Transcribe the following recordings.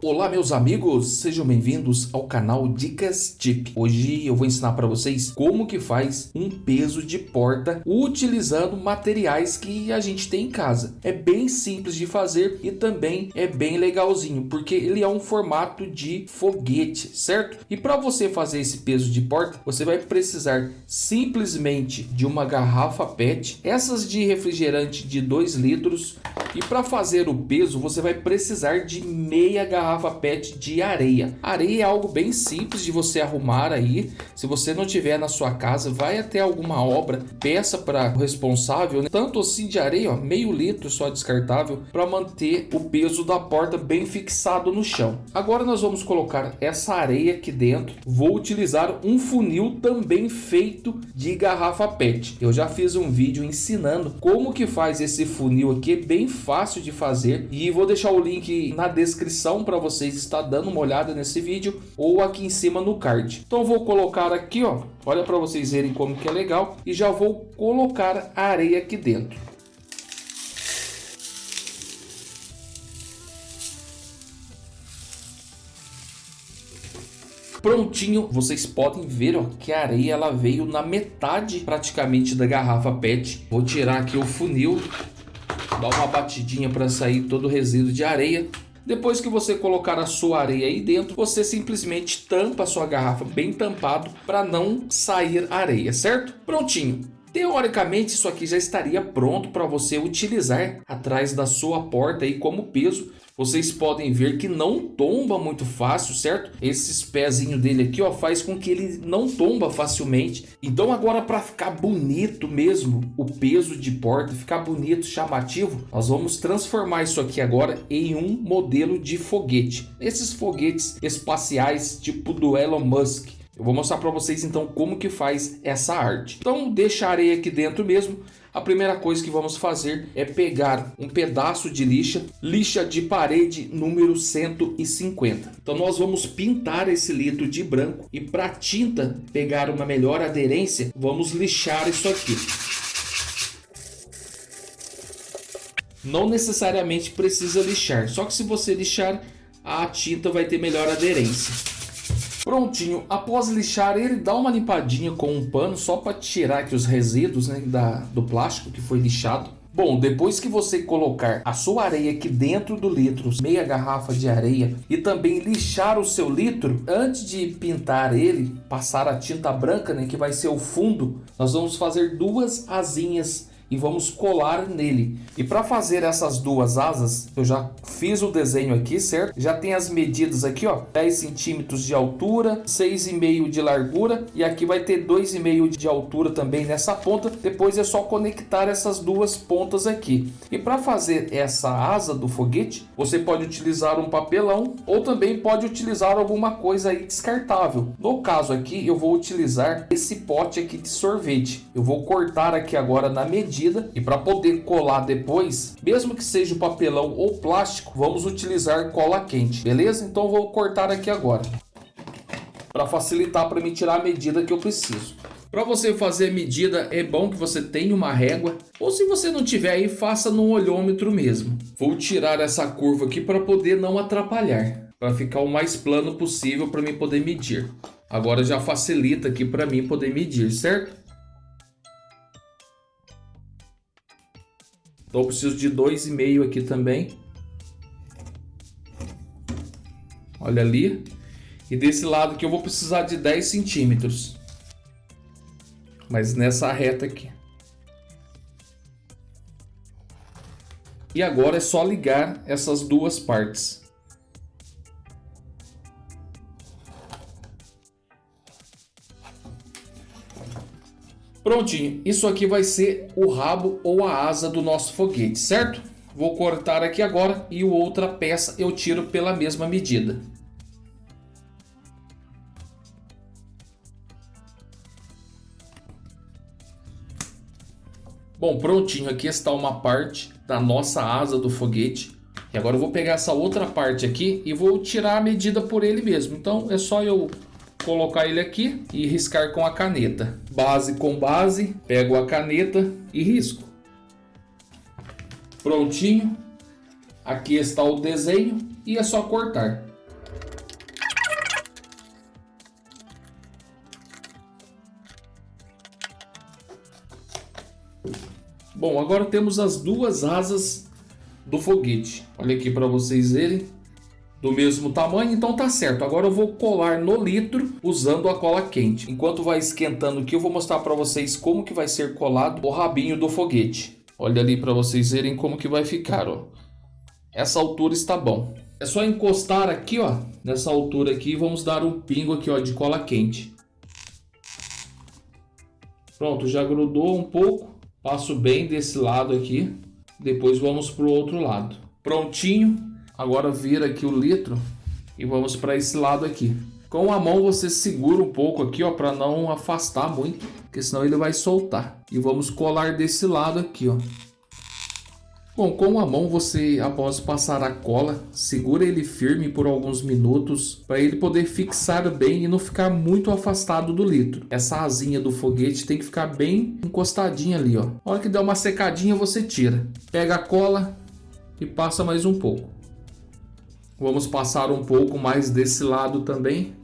Olá meus amigos, sejam bem-vindos ao canal Dicas TIP. Hoje eu vou ensinar para vocês como que faz um peso de porta utilizando materiais que a gente tem em casa. É bem simples de fazer e também é bem legalzinho, porque ele é um formato de foguete, certo? E para você fazer esse peso de porta, você vai precisar simplesmente de uma garrafa PET, essas de refrigerante de 2 litros. E para fazer o peso, você vai precisar de meia garrafa PET de areia. Areia é algo bem simples de você arrumar aí. Se você não tiver na sua casa, vai até alguma obra, peça para o responsável, né? Tanto assim de areia, ó, meio litro só descartável, para manter o peso da porta bem fixado no chão. Agora nós vamos colocar essa areia aqui dentro. Vou utilizar um funil também feito de garrafa PET. Eu já fiz um vídeo ensinando como que faz esse funil aqui, é bem fácil de fazer, e vou deixar o link na descrição para vocês estar dando uma olhada nesse vídeo ou aqui em cima no card. Então vou colocar aqui, ó, olha para vocês verem como que é legal, e já vou colocar a areia aqui dentro. Prontinho, vocês podem ver, ó, que a areia ela veio na metade praticamente da garrafa PET. Vou tirar aqui o funil, dar uma batidinha para sair todo o resíduo de areia. Depois que você colocar a sua areia aí dentro, você simplesmente tampa a sua garrafa bem tampado para não sair areia, certo? Prontinho. Teoricamente isso aqui já estaria pronto para você utilizar atrás da sua porta aí como peso. Vocês podem ver que não tomba muito fácil, certo? Esses pezinhos dele aqui, ó, faz com que ele não tomba facilmente. Então agora, para ficar bonito mesmo, o peso de porta, ficar bonito, chamativo, nós vamos transformar isso aqui agora em um modelo de foguete. Esses foguetes espaciais tipo do Elon Musk. Eu vou mostrar para vocês então como que faz essa arte. Então deixa a areia aqui dentro mesmo. A primeira coisa que vamos fazer é pegar um pedaço de lixa de parede número 150. Então nós vamos pintar esse litro de branco e para a tinta pegar uma melhor aderência, vamos lixar isso aqui. Não necessariamente precisa lixar, só que se você lixar, a tinta vai ter melhor aderência. Prontinho, após lixar ele, dá uma limpadinha com um pano só para tirar aqui os resíduos, né, do plástico que foi lixado. Bom, depois que você colocar a sua areia aqui dentro do litro, meia garrafa de areia, e também lixar o seu litro, antes de pintar ele, passar a tinta branca, né, que vai ser o fundo, nós vamos fazer 2 asinhas e vamos colar nele. E para fazer essas 2 asas, eu já fiz o desenho aqui, certo? Já tem as medidas aqui, ó, 10 centímetros de altura, 6,5 de largura, e aqui vai ter 2,5 de altura também nessa ponta. Depois é só conectar essas 2 pontas aqui. E para fazer essa asa do foguete, você pode utilizar um papelão ou também pode utilizar alguma coisa aí descartável. No caso aqui, eu vou utilizar esse pote aqui de sorvete. Eu vou cortar aqui agora na medida, e para poder colar depois, mesmo que seja o papelão ou plástico, vamos utilizar cola quente, beleza? Então vou cortar aqui agora, para facilitar para me tirar a medida que eu preciso. Para você fazer a medida, é bom que você tenha uma régua, ou se você não tiver aí, faça no olhômetro mesmo. Vou tirar essa curva aqui para poder não atrapalhar, para ficar o mais plano possível para mim poder medir. Agora já facilita aqui para mim poder medir, certo? Então eu preciso de 2,5 aqui também. Olha ali. E desse lado aqui eu vou precisar de 10 centímetros. Mas nessa reta aqui. E agora é só ligar essas 2 partes. Prontinho, isso aqui vai ser o rabo ou a asa do nosso foguete, certo? Vou cortar aqui agora e outra peça eu tiro pela mesma medida. Bom, prontinho, aqui está uma parte da nossa asa do foguete. E agora eu vou pegar essa outra parte aqui e vou tirar a medida por ele mesmo. Então é só eu colocar ele aqui e riscar com a caneta. Base com base, pego a caneta e risco. Prontinho. Aqui está o desenho e é só cortar. Bom, agora temos as duas asas do foguete. Olha aqui para vocês verem. Do mesmo tamanho, então tá certo. Agora eu vou colar no litro usando a cola quente. Enquanto vai esquentando aqui, eu vou mostrar para vocês como que vai ser colado o rabinho do foguete. Olha ali para vocês verem como que vai ficar, ó. Essa altura está bom. É só encostar aqui, ó, nessa altura aqui, e vamos dar um pingo aqui, ó, de cola quente. Pronto, já grudou um pouco. Passo bem desse lado aqui. Depois vamos pro outro lado. Prontinho. Agora vira aqui o litro e vamos para esse lado aqui. Com a mão você segura um pouco aqui, ó, para não afastar muito, porque senão ele vai soltar. E vamos colar desse lado aqui, ó. Bom, com a mão você, após passar a cola, segura ele firme por alguns minutos para ele poder fixar bem e não ficar muito afastado do litro. Essa asinha do foguete tem que ficar bem encostadinha ali, ó. Na hora que der uma secadinha você tira. Pega a cola e passa mais um pouco. Vamos passar um pouco mais desse lado também.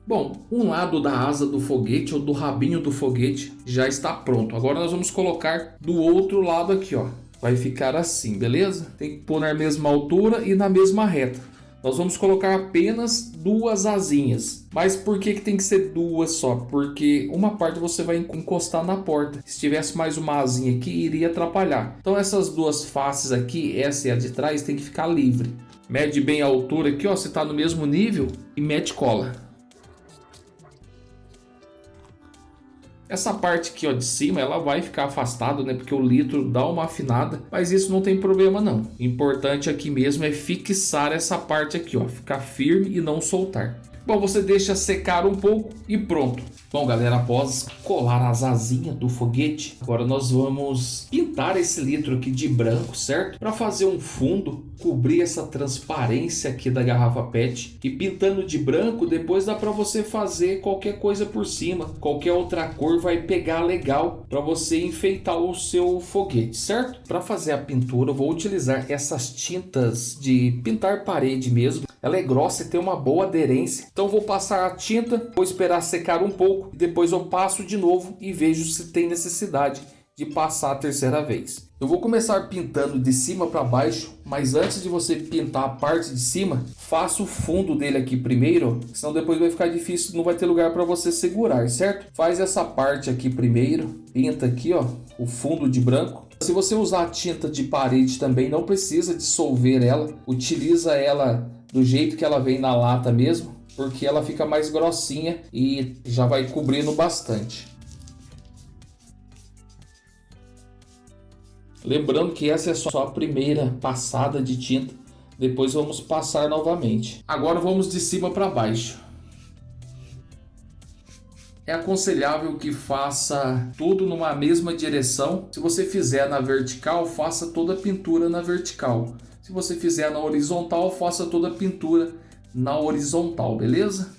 Bom, um lado da asa do foguete ou do rabinho do foguete já está pronto. Agora nós vamos colocar do outro lado aqui, ó. Vai ficar assim, beleza? Tem que pôr na mesma altura e na mesma reta. Nós vamos colocar apenas duas asinhas. Mas por que tem que ser duas só? Porque uma parte você vai encostar na porta. Se tivesse mais uma asinha aqui, iria atrapalhar. Então essas duas faces aqui, essa e a de trás, tem que ficar livre. Mede bem a altura aqui, ó, se está no mesmo nível, e mete cola. Essa parte aqui, ó, de cima, ela vai ficar afastada, né? Porque o litro dá uma afinada, mas isso não tem problema não. O importante aqui mesmo é fixar essa parte aqui, ó, ficar firme e não soltar. Bom, você deixa secar um pouco e pronto. Bom, galera, após colar as asinhas do foguete, agora nós vamos pintar esse litro aqui de branco, certo? Para fazer um fundo, cobrir essa transparência aqui da garrafa PET. E pintando de branco, depois dá para você fazer qualquer coisa por cima. Qualquer outra cor vai pegar legal para você enfeitar o seu foguete, certo? Para fazer a pintura, eu vou utilizar essas tintas de pintar parede mesmo. Ela é grossa e tem uma boa aderência. Então vou passar a tinta, vou esperar secar um pouco. Depois eu passo de novo e vejo se tem necessidade de passar a terceira vez. Eu vou começar pintando de cima para baixo, mas antes de você pintar a parte de cima, faça o fundo dele aqui primeiro, senão depois vai ficar difícil, não vai ter lugar para você segurar, certo? Faz essa parte aqui primeiro, pinta aqui, ó, o fundo de branco. Se você usar a tinta de parede também, não precisa dissolver ela, utiliza ela do jeito que ela vem na lata mesmo, porque ela fica mais grossinha e já vai cobrindo bastante. Lembrando que essa é só a primeira passada de tinta, depois vamos passar novamente. Agora vamos de cima para baixo. É aconselhável que faça tudo numa mesma direção. Se você fizer na vertical, faça toda a pintura na vertical. Se você fizer na horizontal, faça toda a pintura na horizontal, beleza?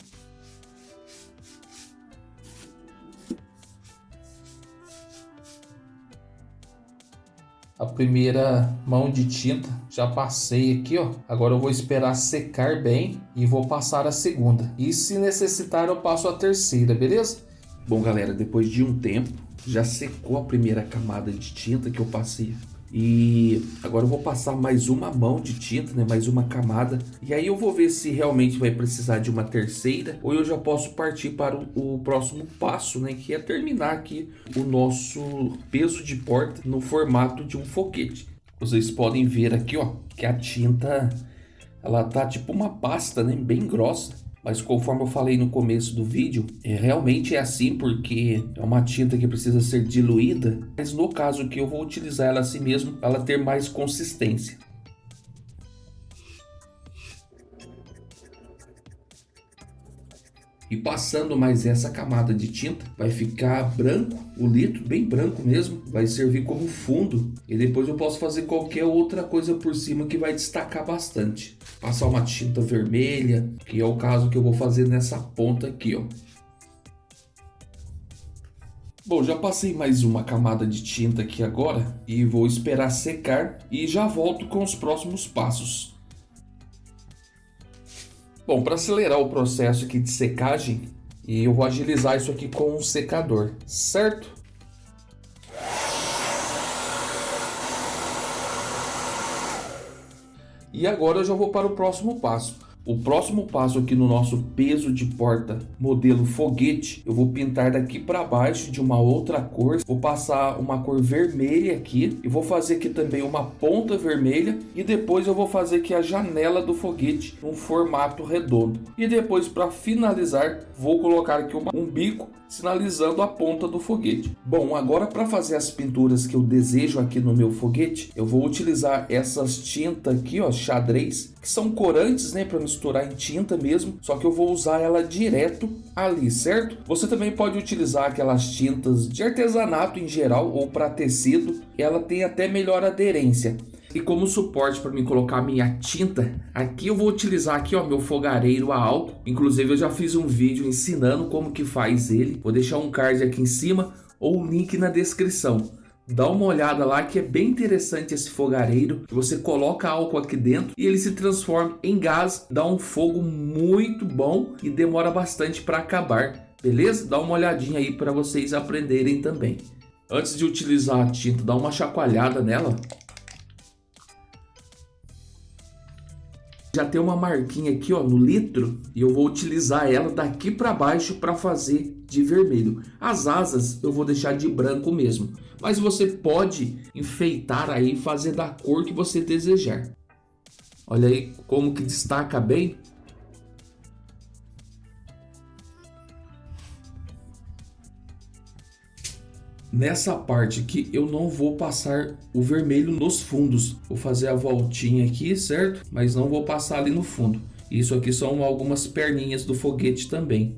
A primeira mão de tinta já passei aqui, ó. Agora eu vou esperar secar bem e vou passar a segunda. E se necessitar eu passo a terceira, beleza? Bom, galera, depois de um tempo já secou a primeira camada de tinta que eu passei. E agora eu vou passar mais uma mão de tinta, né? Mais uma camada. E aí eu vou ver se realmente vai precisar de uma terceira. Ou eu já posso partir para o próximo passo, né? Que é terminar aqui o nosso peso de porta no formato de um foguete. Vocês podem ver aqui, ó, que a tinta, ela tá tipo uma pasta, né? Bem grossa. Mas conforme eu falei no começo do vídeo, realmente é assim porque é uma tinta que precisa ser diluída. Mas no caso que eu vou utilizar ela assim mesmo para ela ter mais consistência. E passando mais essa camada de tinta, vai ficar branco, o litro bem branco mesmo, vai servir como fundo. E depois eu posso fazer qualquer outra coisa por cima que vai destacar bastante. Passar uma tinta vermelha, que é o caso que eu vou fazer nessa ponta aqui, ó. Bom, já passei mais uma camada de tinta aqui agora e vou esperar secar e já volto com os próximos passos. Bom, para acelerar o processo aqui de secagem, eu vou agilizar isso aqui com um secador, certo? E agora eu já vou para o próximo passo. O próximo passo aqui no nosso peso de porta modelo foguete, eu vou pintar daqui para baixo de uma outra cor. Vou passar uma cor vermelha aqui e vou fazer aqui também uma ponta vermelha. E depois eu vou fazer aqui a janela do foguete num formato redondo. E depois, para finalizar, vou colocar aqui um bico sinalizando a ponta do foguete. Bom, agora para fazer as pinturas que eu desejo aqui no meu foguete, eu vou utilizar essas tintas aqui, ó, xadrez, que são corantes, né, para misturar em tinta mesmo, só que eu vou usar ela direto ali, certo? Você também pode utilizar aquelas tintas de artesanato em geral ou para tecido, ela tem até melhor aderência. E como suporte para mim colocar minha tinta, aqui eu vou utilizar aqui, ó, meu fogareiro a álcool. Inclusive eu já fiz um vídeo ensinando como que faz ele. Vou deixar um card aqui em cima ou um link na descrição. Dá uma olhada lá que é bem interessante esse fogareiro. Você coloca álcool aqui dentro e ele se transforma em gás, dá um fogo muito bom e demora bastante para acabar, beleza? Dá uma olhadinha aí para vocês aprenderem também. Antes de utilizar a tinta, dá uma chacoalhada nela. Já tem uma marquinha aqui, ó, no litro, e eu vou utilizar ela daqui para baixo para fazer de vermelho. As asas eu vou deixar de branco mesmo, mas você pode enfeitar aí e fazer da cor que você desejar. Olha aí como que destaca bem. Nessa parte aqui eu não vou passar o vermelho nos fundos. Vou fazer a voltinha aqui, certo? Mas não vou passar ali no fundo. Isso aqui são algumas perninhas do foguete também.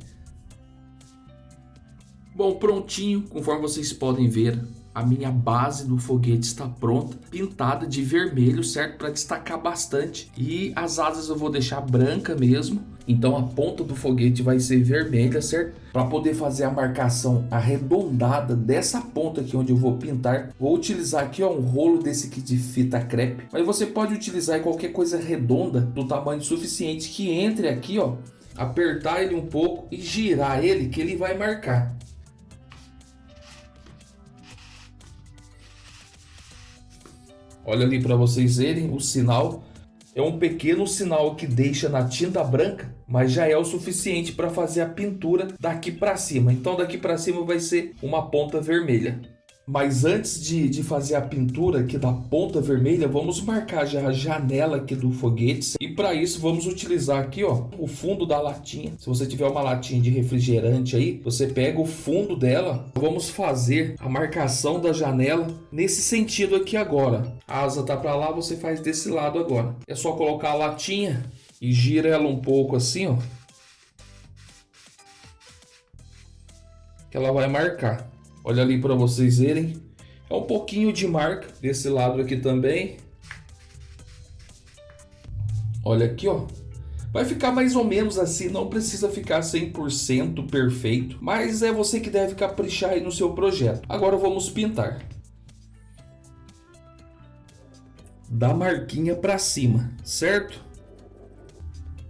Bom, prontinho. Conforme vocês podem ver, a minha base do foguete está pronta. Pintada de vermelho, certo? Para destacar bastante. E as asas eu vou deixar branca mesmo. Então a ponta do foguete vai ser vermelha, certo? Para poder fazer a marcação arredondada dessa ponta aqui onde eu vou pintar, vou utilizar aqui, ó, um rolo desse aqui de fita crepe. Mas você pode utilizar qualquer coisa redonda do tamanho suficiente que entre aqui, ó, apertar ele um pouco e girar ele que ele vai marcar. Olha ali para vocês verem o sinal. É um pequeno sinal que deixa na tinta branca, mas já é o suficiente para fazer a pintura daqui para cima. Então daqui para cima vai ser uma ponta vermelha. Mas antes de fazer a pintura aqui da ponta vermelha, vamos marcar já a janela aqui do foguete. E para isso vamos utilizar aqui, ó, o fundo da latinha. Se você tiver uma latinha de refrigerante aí, você pega o fundo dela. Vamos fazer a marcação da janela nesse sentido aqui agora. A asa tá para lá, você faz desse lado agora. É só colocar a latinha e gira ela um pouco assim, ó, que ela vai marcar. Olha ali para vocês verem. É um pouquinho de marca desse lado aqui também. Olha aqui, ó. Vai ficar mais ou menos assim, não precisa ficar 100% perfeito, mas é você que deve caprichar aí no seu projeto. Agora vamos pintar. Da marquinha para cima, certo?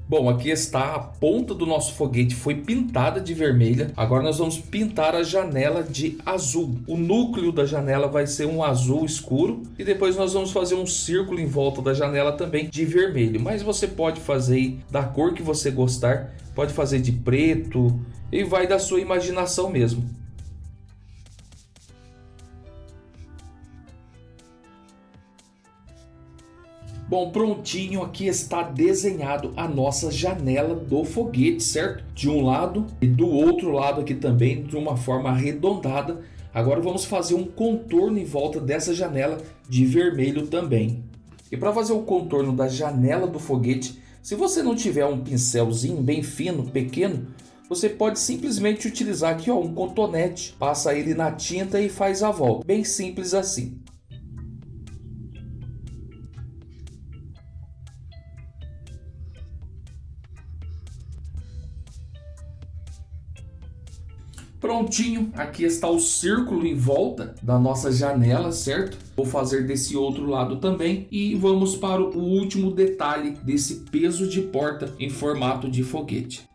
Bom, aqui está a ponta do nosso foguete, foi pintada de vermelha. Agora nós vamos pintar a janela de azul. O núcleo da janela vai ser um azul escuro. E depois nós vamos fazer um círculo em volta da janela também de vermelho. Mas você pode fazer aí da cor que você gostar. Pode fazer de preto e vai da sua imaginação mesmo. Bom, prontinho, aqui está desenhado a nossa janela do foguete, certo? De um lado e do outro lado aqui também, de uma forma arredondada. Agora vamos fazer um contorno em volta dessa janela de vermelho também. E para fazer o contorno da janela do foguete, se você não tiver um pincelzinho bem fino, pequeno, você pode simplesmente utilizar aqui, ó, um cotonete. Passa ele na tinta e faz a volta. Bem simples assim. Prontinho, aqui está o círculo em volta da nossa janela, certo? Vou fazer desse outro lado também e vamos para o último detalhe desse peso de porta em formato de foguete.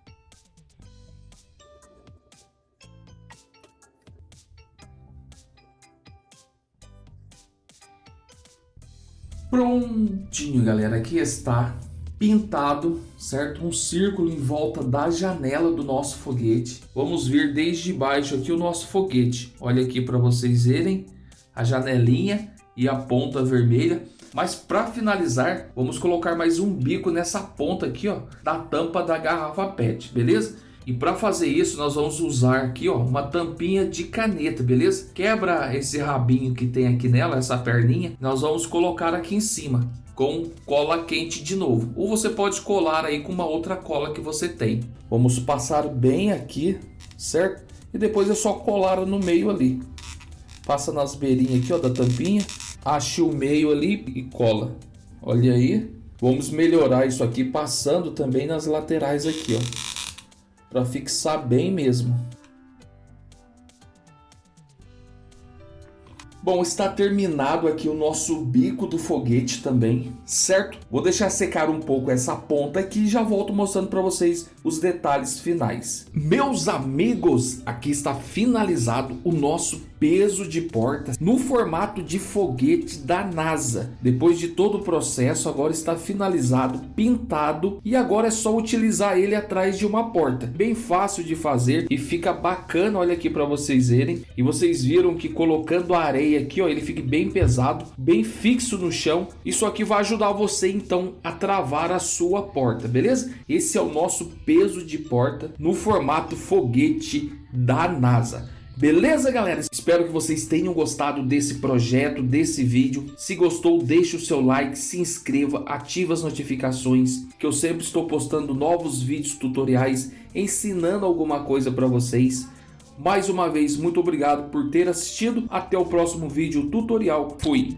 Prontinho, galera, aqui está pintado, certo? Um círculo em volta da janela do nosso foguete. Vamos ver desde baixo aqui o nosso foguete. Olha aqui para vocês verem a janelinha e a ponta vermelha. Mas para finalizar, vamos colocar mais um bico nessa ponta aqui, ó, da tampa da garrafa PET, beleza? E para fazer isso, nós vamos usar aqui, ó, uma tampinha de caneta, beleza? Quebra esse rabinho que tem aqui nela, essa perninha. Nós vamos colocar aqui em cima com cola quente de novo. Ou você pode colar aí com uma outra cola que você tem. Vamos passar bem aqui, certo? E depois é só colar no meio ali. Passa nas beirinhas aqui, ó, da tampinha. Ache o meio ali e cola. Olha aí. Vamos melhorar isso aqui passando também nas laterais aqui, ó, para fixar bem mesmo. Bom, está terminado aqui o nosso bico do foguete também, certo? Vou deixar secar um pouco essa ponta aqui e já volto mostrando para vocês os detalhes finais. Meus amigos, aqui está finalizado o nosso peso de porta no formato de foguete da NASA. Depois de todo o processo, agora está finalizado, pintado e agora é só utilizar ele atrás de uma porta. Bem fácil de fazer e fica bacana, olha aqui para vocês verem. E vocês viram que colocando a areia aqui, ó, ele fica bem pesado, bem fixo no chão. Isso aqui vai ajudar você então a travar a sua porta, beleza? Esse é o nosso peso de porta no formato foguete da NASA. Beleza, galera? Espero que vocês tenham gostado desse projeto, desse vídeo. Se gostou, deixe o seu like, se inscreva, ative as notificações, que eu sempre estou postando novos vídeos tutoriais, ensinando alguma coisa para vocês. Mais uma vez, muito obrigado por ter assistido. Até o próximo vídeo tutorial. Fui!